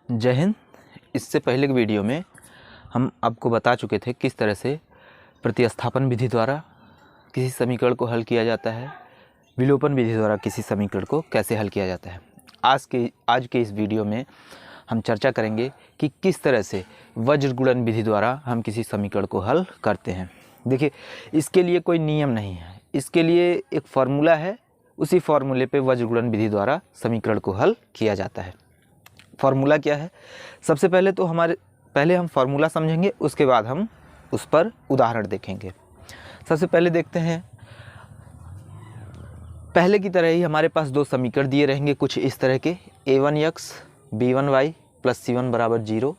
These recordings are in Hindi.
जय हिंद। इससे पहले की वीडियो में हम आपको बता चुके थे किस तरह से प्रतिस्थापन विधि द्वारा किसी समीकरण को हल किया जाता है, विलोपन विधि द्वारा किसी समीकरण को कैसे हल किया जाता है। आज के इस वीडियो में हम चर्चा करेंगे कि किस तरह से वज्र गुणन विधि द्वारा हम किसी समीकरण को हल करते हैं। देखिए, इसके लिए कोई नियम नहीं है, इसके लिए एक फार्मूला है, उसी फार्मूले पे वज्र गुणन विधि द्वारा समीकरण को हल किया जाता है। फार्मूला क्या है? सबसे पहले तो पहले हम फार्मूला समझेंगे, उसके बाद हम उस पर उदाहरण देखेंगे। सबसे पहले देखते हैं, पहले की तरह ही हमारे पास दो समीकरण दिए रहेंगे कुछ इस तरह के, a1x b1y प्लस c1 बराबर 0,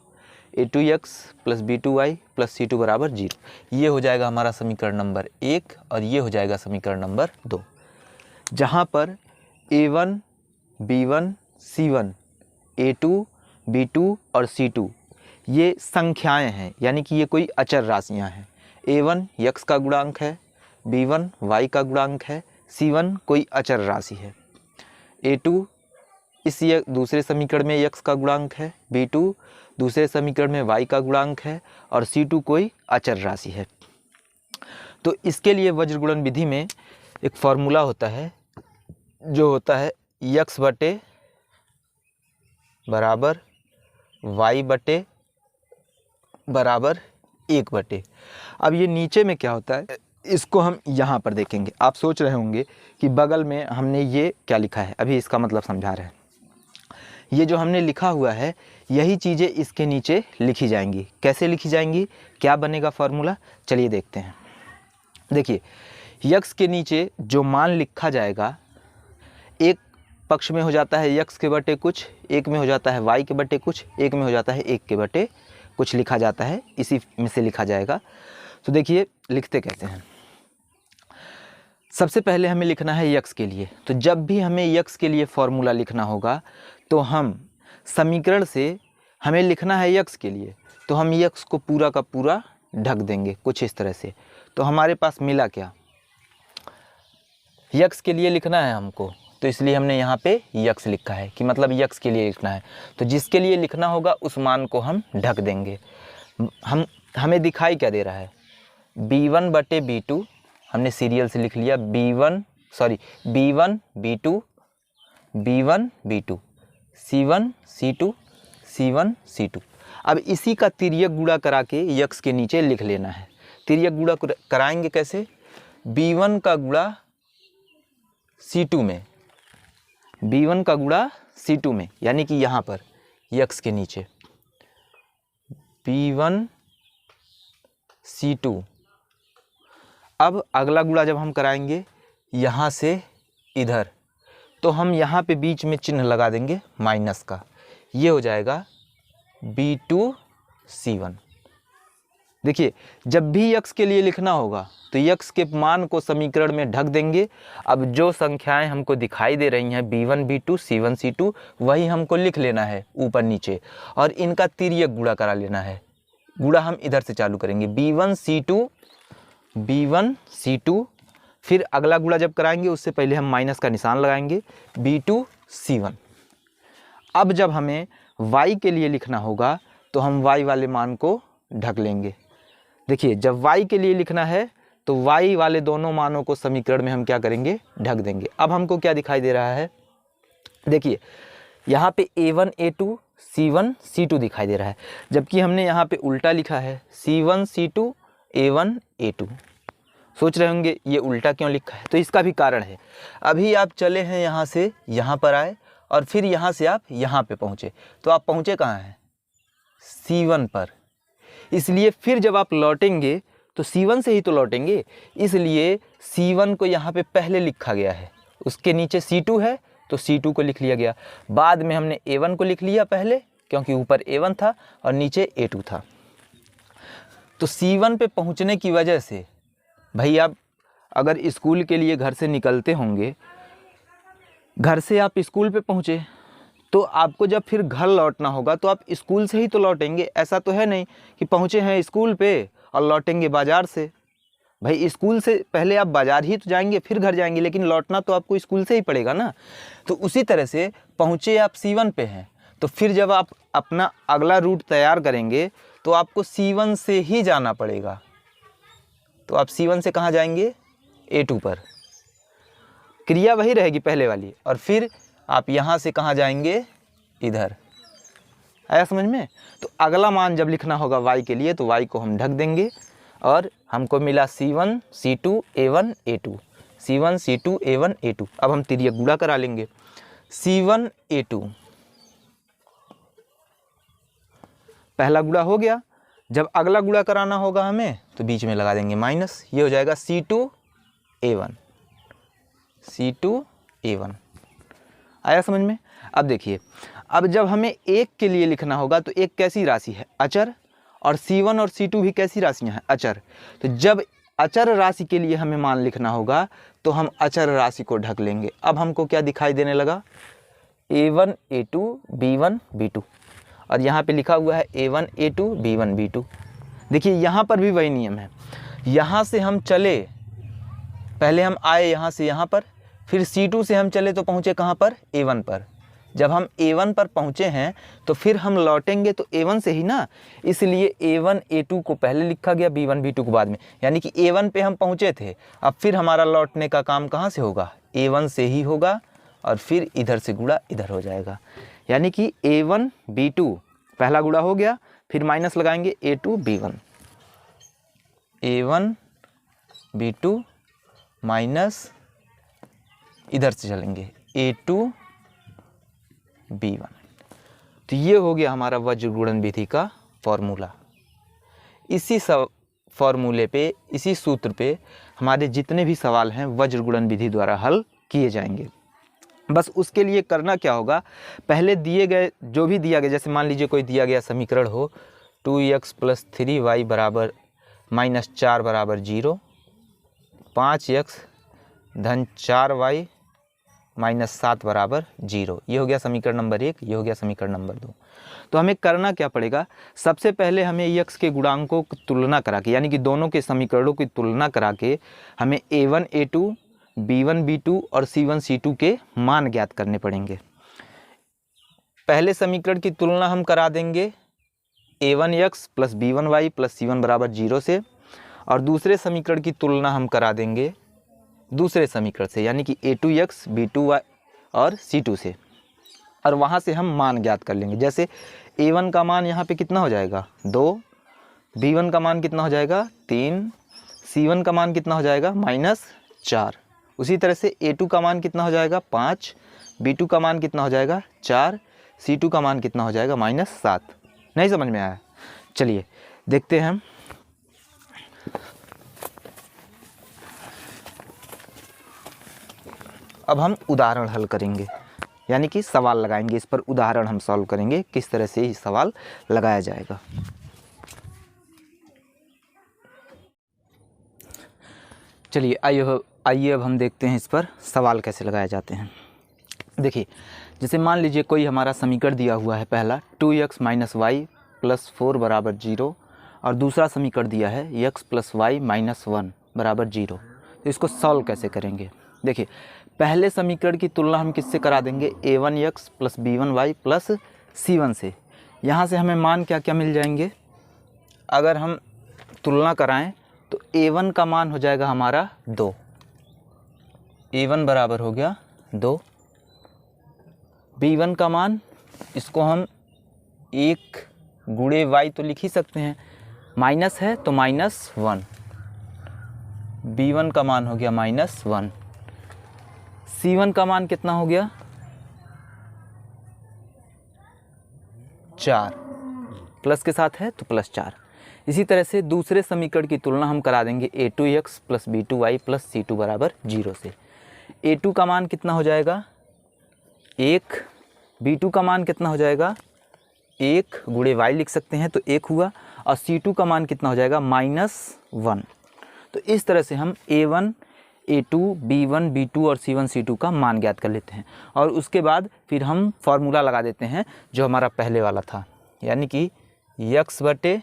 a2x plus b2y plus c2 बराबर 0। ये हो जाएगा हमारा समीकरण नंबर 1 और ये हो जाएगा समीकरण नंबर 2, जहाँ पर a1 b1 c1 a2 b2 और c2 ये संख्याएं हैं, यानी कि ये कोई अचर राशियां हैं। a1 x का गुणांक है, b1 y का गुणांक है, c1 कोई अचर राशि है, a2 इस दूसरे समीकरण में x का गुणांक है, b2 दूसरे समीकरण में y का गुणांक है और c2 कोई अचर राशि है। तो इसके लिए वज्र गुणन विधि में एक फार्मूला होता है जो होता है x बटे बराबर y बटे बराबर 1 बटे। अब ये नीचे में क्या होता है, इसको हम यहाँ पर देखेंगे। आप सोच रहे होंगे कि बगल में हमने ये क्या लिखा है, अभी इसका मतलब समझा रहे हैं। ये जो हमने लिखा हुआ है यही चीज़ें इसके नीचे लिखी जाएंगी। कैसे लिखी जाएंगी, क्या बनेगा फार्मूला, चलिए देखते हैं। देखिए, x के नीचे जो मान लिखा जाएगा, एक पक्ष में हो जाता है x के बटे कुछ, एक में हो जाता है y के बटे कुछ, एक में हो जाता है 1 के बटे कुछ लिखा जाता है, इसी में से लिखा जाएगा। तो देखिए लिखते कैसे हैं। सबसे पहले हमें लिखना है x के लिए, तो जब भी हमें x के लिए फॉर्मूला लिखना होगा तो हम समीकरण से हमें लिखना है x के लिए, तो हम x को पूरा का पूरा ढक देंगे कुछ इस तरह से। तो हमारे पास मिला क्या, x के लिए लिखना है हमको, तो इसलिए हमने यहाँ पे x लिखा है कि मतलब x के लिए लिखना है। तो जिसके लिए लिखना होगा उस मान को हम ढक देंगे। हमें दिखाई क्या दे रहा है, b1 बटे b2, हमने सीरियल से लिख लिया, b1 b2 b1 b2 c1 c2 c1 c2। अब इसी का तिर्यक गुणा करा के x के नीचे लिख लेना है। तिर्यक गुणा कराएंगे कैसे, b1 का गुणा c2 में, b1 का गुणा c2 में, यानी कि यहाँ पर x के नीचे b1 c2। अब अगला गुणा जब हम कराएंगे यहाँ से इधर, तो हम यहाँ पे बीच में चिन्ह लगा देंगे माइनस का, ये हो जाएगा b2 c1। देखिए, जब भी x के लिए लिखना होगा तो x के मान को समीकरण में ढक देंगे। अब जो संख्याएं हमको दिखाई दे रही हैं b1 b2 c1 c2, वही हमको लिख लेना है ऊपर नीचे और इनका तिर्यक गुणा करा लेना है। गुणा हम इधर से चालू करेंगे, b1 c2, फिर अगला गुणा जब कराएंगे उससे पहले हम माइनस का निशान लगाएंगे, b2 c1। अब जब हमें y के लिए लिखना होगा तो हम y वाले मान को ढक लेंगे। देखिए, जब y के लिए लिखना है तो y वाले दोनों मानों को समीकरण में हम क्या करेंगे, ढक देंगे। अब हमको क्या दिखाई दे रहा है, देखिए यहाँ पे a1 a2 c1 c2 दिखाई दे रहा है, जबकि हमने यहाँ पे उल्टा लिखा है c1 c2 a1 a2। सोच रहे होंगे ये उल्टा क्यों लिखा है, तो इसका भी कारण है। अभी आप चले हैं यहाँ से यहाँ पर आए और फिर यहाँ से आप यहाँ पे पहुँचे, तो आप पहुँचे कहाँ हैं, c1 पर। इसलिए फिर जब आप लौटेंगे तो c1 से ही तो लौटेंगे, इसलिए c1 को यहाँ पे पहले लिखा गया है, उसके नीचे c2 है तो c2 को लिख लिया गया। बाद में हमने a1 को लिख लिया पहले, क्योंकि ऊपर a1 था और नीचे a2 था। तो c1 पे पहुँचने की वजह से भाई, आप अगर स्कूल के लिए घर से निकलते होंगे, घर से आप स्कूल पे पहुँचे तो आपको जब फिर घर लौटना होगा तो आप स्कूल से ही तो लौटेंगे। ऐसा तो है नहीं कि पहुँचे हैं स्कूल पे और लौटेंगे बाज़ार से। भाई, स्कूल से पहले आप बाज़ार ही तो जाएंगे फिर घर जाएंगे, लेकिन लौटना तो आपको स्कूल से ही पड़ेगा ना। तो उसी तरह से पहुँचे आप c1 पे हैं तो फिर जब आप अपना अगला रूट तैयार करेंगे तो आपको C1 से ही जाना पड़ेगा। तो आप C1 से कहाँ जाएंगे? A2 पर। क्रिया वही रहेगी पहले वाली, और फिर आप यहाँ से कहाँ जाएंगे? इधर। आया समझ में? तो अगला मान जब लिखना होगा y के लिए तो y को हम ढक देंगे, और हमको मिला C1 C2 A1 A2, C1 C2 A1 A2। अब हम तिर्यक गुणा करा लेंगे। C1 A2 पहला गुणा हो गया। जब अगला गुणा कराना होगा हमें तो बीच में लगा देंगे माइनस, ये हो जाएगा C2 A1, C2 A1। आया समझ में? अब देखिए, अब जब हमें एक के लिए लिखना होगा तो एक कैसी राशि है? अचर। और C1 और C2 भी कैसी राशियां हैं? अचर। तो जब अचर राशि के लिए हमें मान लिखना होगा तो हम अचर राशि को ढक लेंगे। अब हमको क्या दिखाई देने लगा? A1 A2 B1 B2, और यहाँ पे लिखा हुआ है A1 A2 B1 B2। देखिए यहाँ पर भी वही नियम है। यहाँ से हम चले, पहले हम आए यहाँ से यहाँ पर, फिर C2 से हम चले तो पहुँचे कहाँ पर? A1 पर। जब हम A1 पर पहुँचे हैं तो फिर हम लौटेंगे तो A1 से ही ना, इसलिए A1 A2 को पहले लिखा गया, B1 B2 को बाद में। यानी कि A1 पे हम पहुँचे थे, अब फिर हमारा लौटने का काम कहाँ से होगा? A1 से ही होगा, और फिर इधर से गुणा इधर हो जाएगा। यानी कि A1 B2 पहला गुणा हो गया, फिर माइनस लगाएंगे A2 B1, A1 B2 minus इधर से चलेंगे A2 B1। तो ये हो गया हमारा वज्र गुणन विधि का फॉर्मूला। इसी फॉर्मूले पे, इसी सूत्र पे हमारे जितने भी सवाल हैं वज्र गुणन विधि द्वारा हल किए जाएंगे। बस उसके लिए करना क्या होगा, पहले दिए गए जो भी दिया गया, जैसे मान लीजिए कोई दिया गया समीकरण हो 2x + 3y बराबर -4 बराबर 0, 5x धन 4y -7 बराबर 0। ये हो गया समीकरण नंबर 1, ये हो गया समीकरण नंबर 2। तो हमें करना क्या पड़ेगा? सबसे पहले हमें x के गुणांकों की तुलना करा के, यानी कि दोनों के समीकरणों की तुलना करा के हमें A1 A2 B1 B2 और C1 C2 के मान ज्ञात करने पड़ेंगे। पहले समीकरण की तुलना हम करा देंगे A1x + B1y + C1 बराबर 0 से, और दूसरे समीकरण की तुलना हम करा देंगे दूसरे समीकरण से, यानी कि A2x B2y और C2 से, और वहाँ से हम मान ज्ञात कर लेंगे। जैसे A1 का मान यहाँ पे कितना हो जाएगा? 2, B1 का मान कितना हो जाएगा? 3, C1 का मान कितना हो जाएगा? -4। उसी तरह से A2 का मान कितना हो जाएगा? 5, B2 का मान कितना हो जाएगा? 4, C2 का मान कितना हो जाएगा? -7। नहीं समझ में आया? चलिए देखते हैं हम। अब हम उदाहरण हल करेंगे, यानी कि सवाल लगाएंगे, इस पर उदाहरण हम सॉल्व करेंगे, किस तरह से ही सवाल लगाया जाएगा। चलिए आइए अब हम देखते हैं इस पर सवाल कैसे लगाए जाते हैं। देखिए, जैसे मान लीजिए कोई हमारा समीकरण दिया हुआ है, पहला 2x - y + 4 बराबर 0, और दूसरा समीकरण दिया है x + y - 1 बराबर 0। तो इसको सॉल्व कैसे करेंगे? देखिए, पहले समीकरण की तुलना हम किससे करा देंगे? A1x + B1y + C1 से। यहाँ से हमें मान क्या क्या मिल जाएंगे? अगर हम तुलना कराएं तो A1 का मान हो जाएगा हमारा 2, A1 बराबर हो गया 2। B1 का मान, इसको हम 1 गुणे y तो लिख ही सकते हैं, माइनस है तो -1, B1 का मान हो गया -1। C1 का मान कितना हो गया? 4, प्लस के साथ है तो +4। इसी तरह से दूसरे समीकरण की तुलना हम करा देंगे A2x + B2y + C2 बराबर 0 से। A2 का मान कितना हो जाएगा? 1, B2 का मान कितना हो जाएगा? 1 गुणे y लिख सकते हैं तो 1 हुआ, और C2 का मान कितना हो जाएगा? -1। तो इस तरह से हम A1 A2 B1 B2 और C1 C2 का मान ज्ञात कर लेते हैं, और उसके बाद फिर हम फॉर्मूला लगा देते हैं जो हमारा पहले वाला था, यानी कि x बटे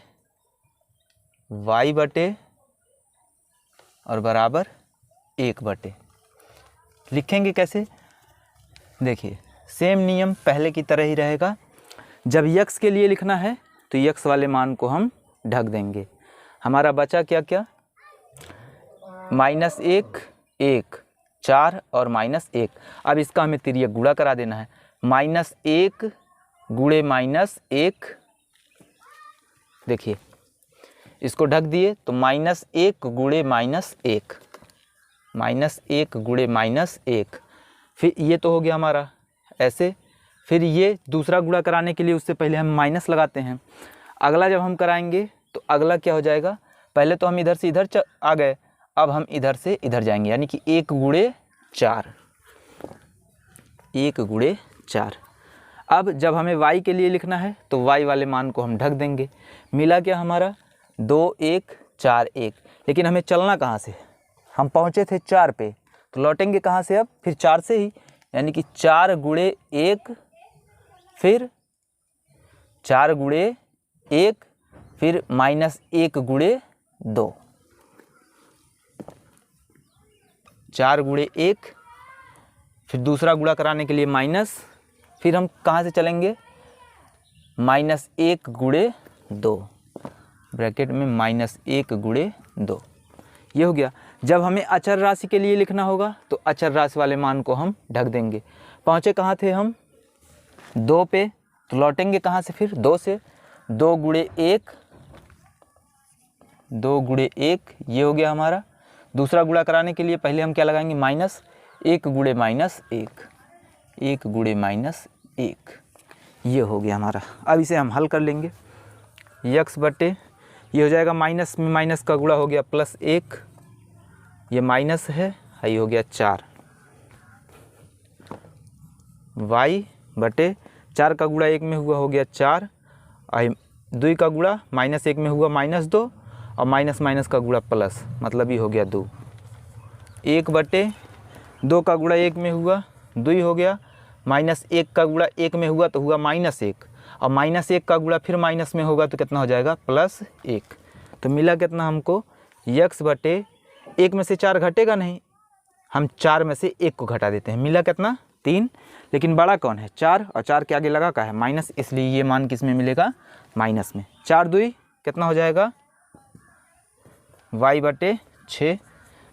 y बटे और बराबर 1 बटे। लिखेंगे कैसे? देखिए, सेम नियम पहले की तरह ही रहेगा। जब यक्स के लिए लिखना है तो यक्स वाले मान को हम ढक देंगे। हमारा बचा क्या क्या, -1 1 4 और -1। अब इसका हमें तिर्यक गुणा करा देना है। -1 गुणे -1, देखिए इसको ढक दिए तो -1 गुणे -1, -1 गुणे -1। फिर ये तो हो गया हमारा ऐसे। फिर ये दूसरा गुणा कराने के लिए उससे पहले हम माइनस लगाते हैं। अगला जब हम कराएंगे तो अगला क्या हो जाएगा, पहले तो हम इधर से इधर आ गए, अब हम इधर से इधर जाएंगे, यानी कि 1 गुणे 4, 1 गुणे 4। अब जब हमें y के लिए लिखना है तो y वाले मान को हम ढक देंगे। मिला क्या हमारा 2 1 4 1। लेकिन हमें चलना कहाँ से, हम पहुँचे थे 4 पे, तो लौटेंगे कहाँ से, अब फिर 4 से ही, यानी कि 4 गुणे 1, फिर 4 गुणे 1, फिर -1 गुणे 2, 4 गुणे 1, फिर दूसरा गुणा कराने के लिए माइनस, फिर हम कहाँ से चलेंगे, -1 गुणे 2, ब्रैकेट में -1 गुणे 2। ये हो गया। जब हमें अचर राशि के लिए लिखना होगा तो अचर राशि वाले मान को हम ढक देंगे। पहुँचे कहाँ थे हम, 2 पे, तो लौटेंगे कहाँ से, फिर 2 से, 2 गुणे 1, 2 गुणे 1, ये हो गया हमारा। दूसरा गुणा कराने के लिए पहले हम क्या लगाएंगे, -1 गुणे -1, 1 गुणे -1, ये हो गया हमारा। अब इसे हम हल कर लेंगे। यक्स बटे ये हो जाएगा, माइनस में माइनस का गुणा हो गया +1, ये माइनस है, ये हो गया 4। y बटे 4 का गुणा 1 में हुआ हो गया 4, 2 का गुणा -1 में हुआ -2, और माइनस का गुणा प्लस, मतलब ये हो गया 2। 1 बटे 2 का गुणा 1 में हुआ 2 हो गया, -1 का गुणा 1 में हुआ तो हुआ -1, और -1 का गुणा फिर माइनस में होगा तो कितना हो जाएगा, +1। तो मिला कितना हमको, यक्स बटे 1 में से 4 घटेगा नहीं, हम 4 में से 1 को घटा देते हैं, मिला कितना 3। लेकिन बड़ा कौन है, 4, और 4 के आगे लगा का है माइनस, इसलिए ये मान किस में मिलेगा, माइनस में। 4 2 कितना हो जाएगा, y बटे 6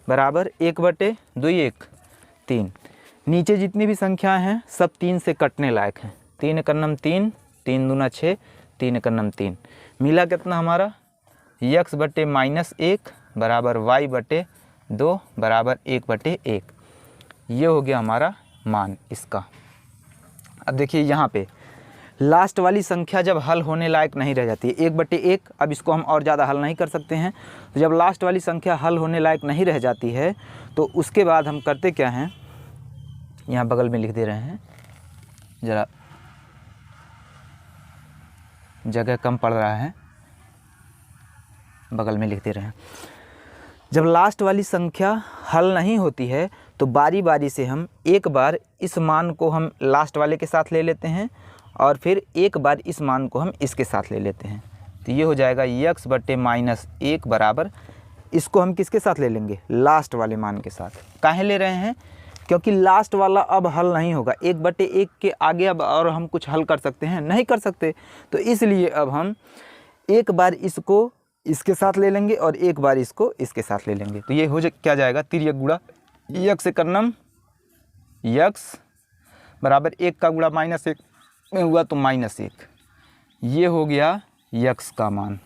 बराबर 1 बटे 2 1 3। नीचे जितनी भी संख्याएं हैं सब 3 से कटने लायक हैं। 3 एकन्नम 3, 3 दूना 6, 3 एकन्नम 3। मिला कितना हमारा, यक्स बटे -1 बराबर y बटे 2 बराबर 1 बटे 1। ये हो गया हमारा मान इसका। अब देखिए यहाँ पे लास्ट वाली संख्या जब हल होने लायक नहीं रह जाती है, 1 बटे 1, अब इसको हम और ज़्यादा हल नहीं कर सकते हैं। तो जब लास्ट वाली संख्या हल होने लायक नहीं रह जाती है तो उसके बाद हम करते क्या हैं, यहाँ बगल में लिख दे रहे हैं, ज़रा जगह कम पड़ रहा है, बगल में लिख दे रहे हैं। जब लास्ट वाली संख्या हल नहीं होती है तो बारी बारी से हम एक बार इस मान को हम लास्ट वाले के साथ ले लेते हैं और फिर एक बार इस मान को हम इसके साथ ले लेते हैं। तो ये हो जाएगा यक्स बटे -1 बराबर, इसको हम किसके साथ ले लेंगे, लास्ट वाले मान के साथ। काहे ले रहे हैं, क्योंकि लास्ट वाला अब हल नहीं होगा। 1 बटे 1 के आगे अब और हम कुछ हल कर सकते हैं, नहीं कर सकते। तो इसलिए अब हम एक बार इसको इसके साथ ले लेंगे और एक बार इसको इसके साथ ले लेंगे। तो ये हो क्या जाएगा, तिर्यक गुणा यक्स कर्णम यक्स बराबर 1 का गुणा -1 में हुआ तो -1। ये हो गया यक्स का मान।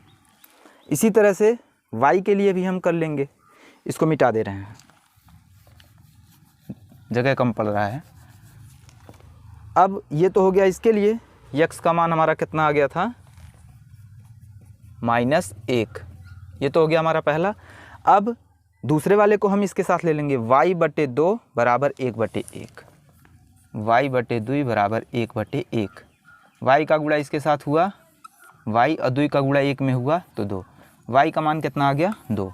इसी तरह से y के लिए भी हम कर लेंगे, इसको मिटा दे रहे हैं, जगह कम पड़ रहा है। अब ये तो हो गया इसके लिए, यक्स का मान हमारा कितना आ गया था, -1। ये तो हो गया हमारा पहला। अब दूसरे वाले को हम इसके साथ ले लेंगे, y बटे 2 बराबर 1 बटे 1, y बटे 2 बराबर 1 बटे 1। y का गुणा इसके साथ हुआ y और 2 का गुणा 1 में हुआ तो 2। y का मान कितना आ गया, 2।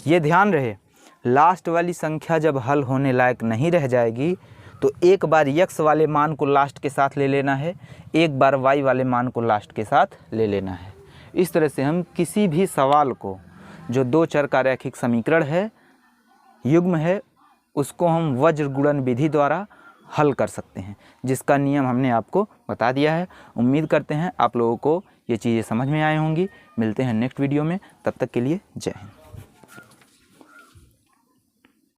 ये ध्यान रहे, लास्ट वाली संख्या जब हल होने लायक नहीं रह जाएगी तो एक बार यक्स वाले मान को लास्ट के साथ ले लेना है, एक बार y वाले मान को लास्ट के साथ ले लेना है। इस तरह से हम किसी भी सवाल को जो 2 चर का रैखिक समीकरण है, युग्म है, उसको हम वज्र गुणन विधि द्वारा हल कर सकते हैं, जिसका नियम हमने आपको बता दिया है। उम्मीद करते हैं आप लोगों को ये चीज़ें समझ में आई होंगी। मिलते हैं नेक्स्ट वीडियो में, तब तक के लिए जय हिंद।